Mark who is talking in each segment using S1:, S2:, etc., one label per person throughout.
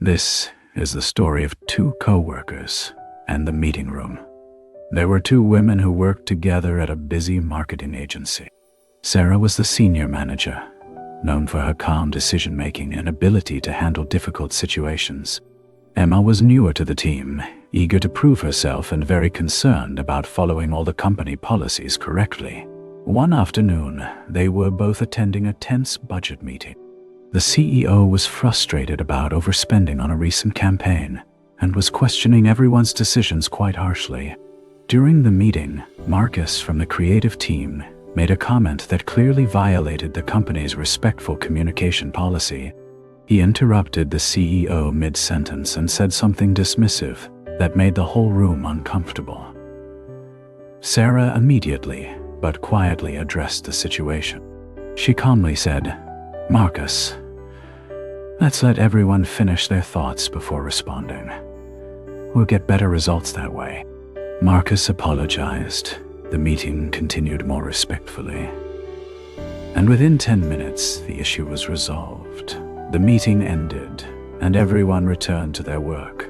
S1: This is the story of two co-workers and the meeting room. There were two women who worked together at a busy marketing agency. Sarah was the senior manager, known for her calm decision-making and ability to handle difficult situations. Emma was newer to the team, eager to prove herself and very concerned about following all the company policies correctly. One afternoon, they were both attending a tense budget meeting. The CEO was frustrated about overspending on a recent campaign and was questioning everyone's decisions quite harshly. During the meeting, Marcus from the creative team made a comment that clearly violated the company's respectful communication policy. He interrupted the CEO mid-sentence and said something dismissive that made the whole room uncomfortable. Sarah immediately, but quietly addressed the situation. She calmly said, "Marcus, let's let everyone finish their thoughts before responding. We'll get better results that way." Marcus apologized. The meeting continued more respectfully. And within 10 minutes, the issue was resolved. The meeting ended, and everyone returned to their work.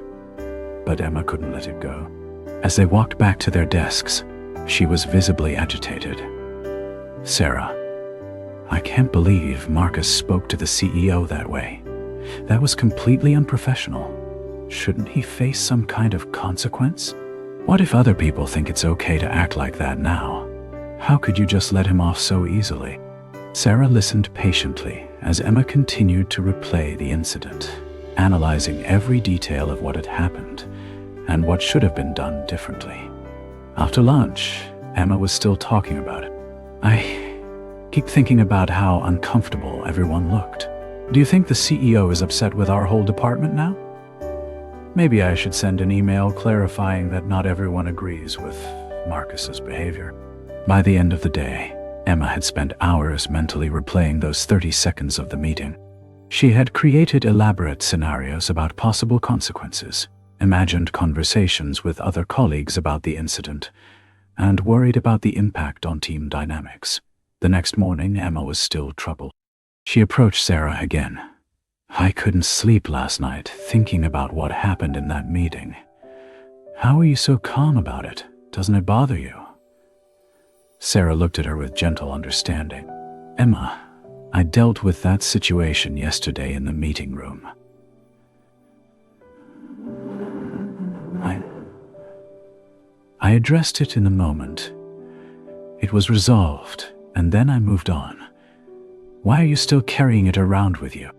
S1: But Emma couldn't let it go. As they walked back to their desks, she was visibly agitated. "Sarah, I can't believe Marcus spoke to the CEO that way. That was completely unprofessional. Shouldn't he face some kind of consequence? What if other people think it's okay to act like that now? How could you just let him off so easily?" Sarah listened patiently as Emma continued to replay the incident, analyzing every detail of what had happened and what should have been done differently. After lunch, Emma was still talking about it. "I keep thinking about how uncomfortable everyone looked. Do you think the CEO is upset with our whole department now? Maybe I should send an email clarifying that not everyone agrees with Marcus's behavior." By the end of the day, Emma had spent hours mentally replaying those 30 seconds of the meeting. She had created elaborate scenarios about possible consequences, imagined conversations with other colleagues about the incident, and worried about the impact on team dynamics. The next morning, Emma was still troubled. She approached Sarah again. "I couldn't sleep last night thinking about what happened in that meeting. How are you so calm about it? Doesn't it bother you?" Sarah looked at her with gentle understanding. "Emma, I dealt with that situation yesterday in the meeting room. I addressed it in the moment. It was resolved, and then I moved on. Why are you still carrying it around with you?"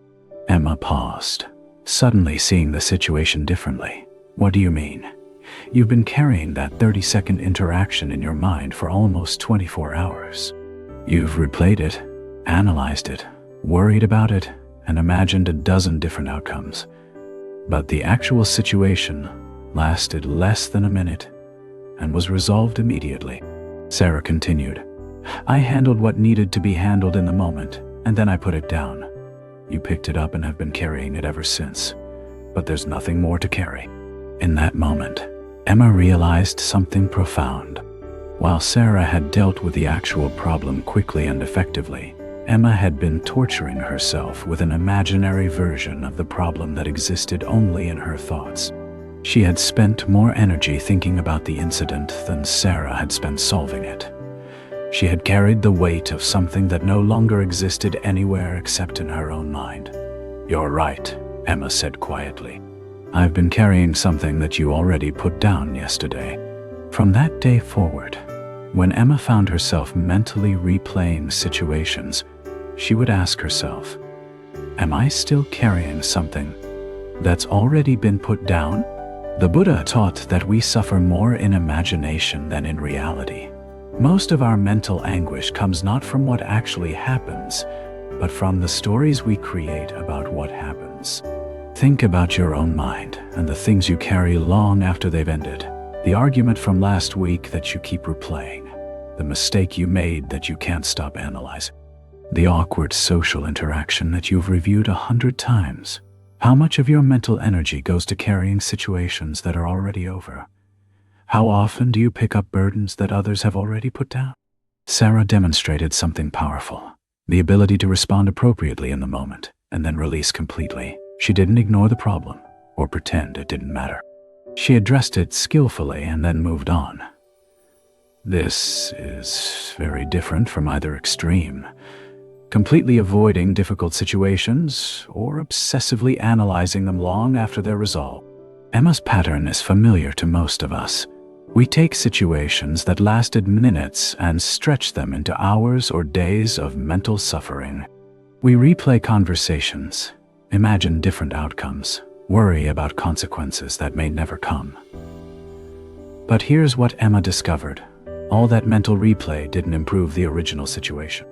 S1: Emma paused, suddenly seeing the situation differently. "What do you mean? You've been carrying that 30-second interaction in your mind for almost 24 hours. You've replayed it, analyzed it, worried about it, and imagined a dozen different outcomes. But the actual situation lasted less than a minute and was resolved immediately." Sarah continued, "I handled what needed to be handled in the moment, and then I put it down. You picked it up and have been carrying it ever since. But there's nothing more to carry." In that moment, Emma realized something profound. While Sarah had dealt with the actual problem quickly and effectively, Emma had been torturing herself with an imaginary version of the problem that existed only in her thoughts. She had spent more energy thinking about the incident than Sarah had spent solving it. She had carried the weight of something that no longer existed anywhere except in her own mind. "You're right," Emma said quietly. "I've been carrying something that you already put down yesterday." From that day forward, when Emma found herself mentally replaying situations, she would ask herself, "Am I still carrying something that's already been put down?" The Buddha taught that we suffer more in imagination than in reality. Most of our mental anguish comes not from what actually happens, but from the stories we create about what happens. Think about your own mind and the things you carry long after they've ended. The argument from last week that you keep replaying. The mistake you made that you can't stop analyzing. The awkward social interaction that you've reviewed 100 times. How much of your mental energy goes to carrying situations that are already over? How often do you pick up burdens that others have already put down? Sarah demonstrated something powerful, the ability to respond appropriately in the moment and then release completely. She didn't ignore the problem or pretend it didn't matter. She addressed it skillfully and then moved on. This is very different from either extreme, completely avoiding difficult situations or obsessively analyzing them long after they're resolved. Emma's pattern is familiar to most of us. We take situations that lasted minutes and stretch them into hours or days of mental suffering. We replay conversations, imagine different outcomes, worry about consequences that may never come. But here's what Emma discovered. All that mental replay didn't improve the original situation.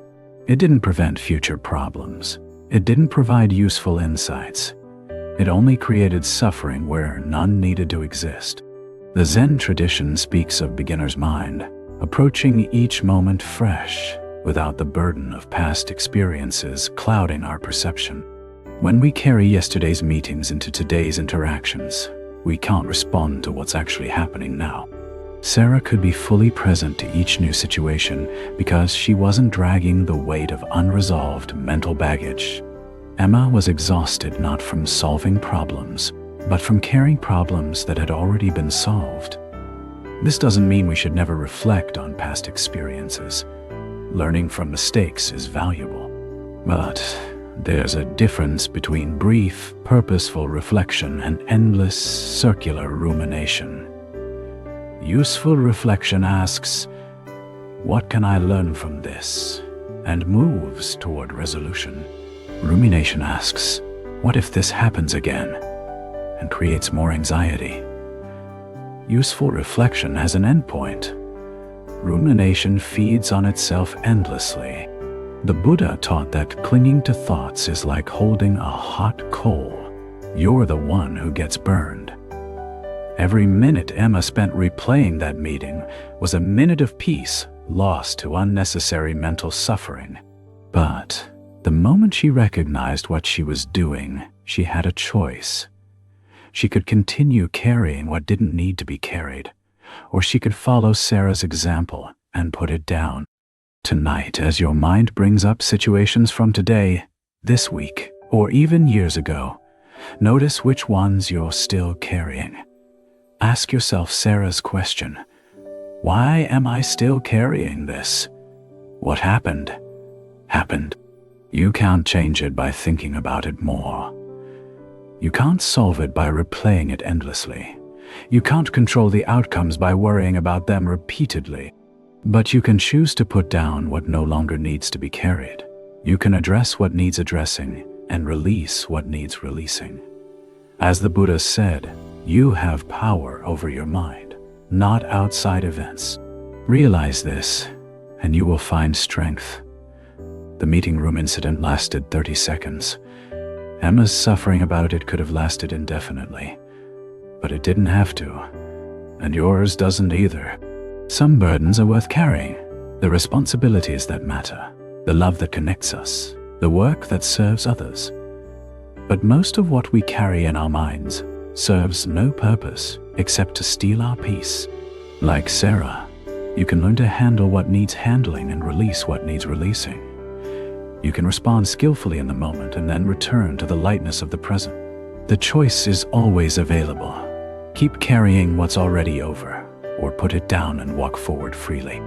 S1: It didn't prevent future problems. It didn't provide useful insights. It only created suffering where none needed to exist. The Zen tradition speaks of beginner's mind, approaching each moment fresh, without the burden of past experiences clouding our perception. When we carry yesterday's meetings into today's interactions, we can't respond to what's actually happening now. Sarah could be fully present to each new situation because she wasn't dragging the weight of unresolved mental baggage. Emma was exhausted not from solving problems, but from carrying problems that had already been solved. This doesn't mean we should never reflect on past experiences. Learning from mistakes is valuable. But there's a difference between brief, purposeful reflection and endless, circular rumination. Useful reflection asks, "What can I learn from this?" and moves toward resolution. Rumination asks, "What if this happens again?" and creates more anxiety. Useful reflection has an endpoint. Rumination feeds on itself endlessly. The Buddha taught that clinging to thoughts is like holding a hot coal. You're the one who gets burned. Every minute Emma spent replaying that meeting was a minute of peace lost to unnecessary mental suffering. But the moment she recognized what she was doing, she had a choice. She could continue carrying what didn't need to be carried, or she could follow Sarah's example and put it down. Tonight, as your mind brings up situations from today, this week, or even years ago, notice which ones you're still carrying. Ask yourself Sarah's question. Why am I still carrying this? What happened? Happened. You can't change it by thinking about it more. You can't solve it by replaying it endlessly. You can't control the outcomes by worrying about them repeatedly. But you can choose to put down what no longer needs to be carried. You can address what needs addressing and release what needs releasing. As the Buddha said, you have power over your mind, not outside events. Realize this, and you will find strength. The meeting room incident lasted 30 seconds. Emma's suffering about it could have lasted indefinitely, but it didn't have to, and yours doesn't either. Some burdens are worth carrying, the responsibilities that matter, the love that connects us, the work that serves others. But most of what we carry in our minds serves no purpose except to steal our peace. Like Sarah, you can learn to handle what needs handling and release what needs releasing. You can respond skillfully in the moment and then return to the lightness of the present. The choice is always available. Keep carrying what's already over, or put it down and walk forward freely.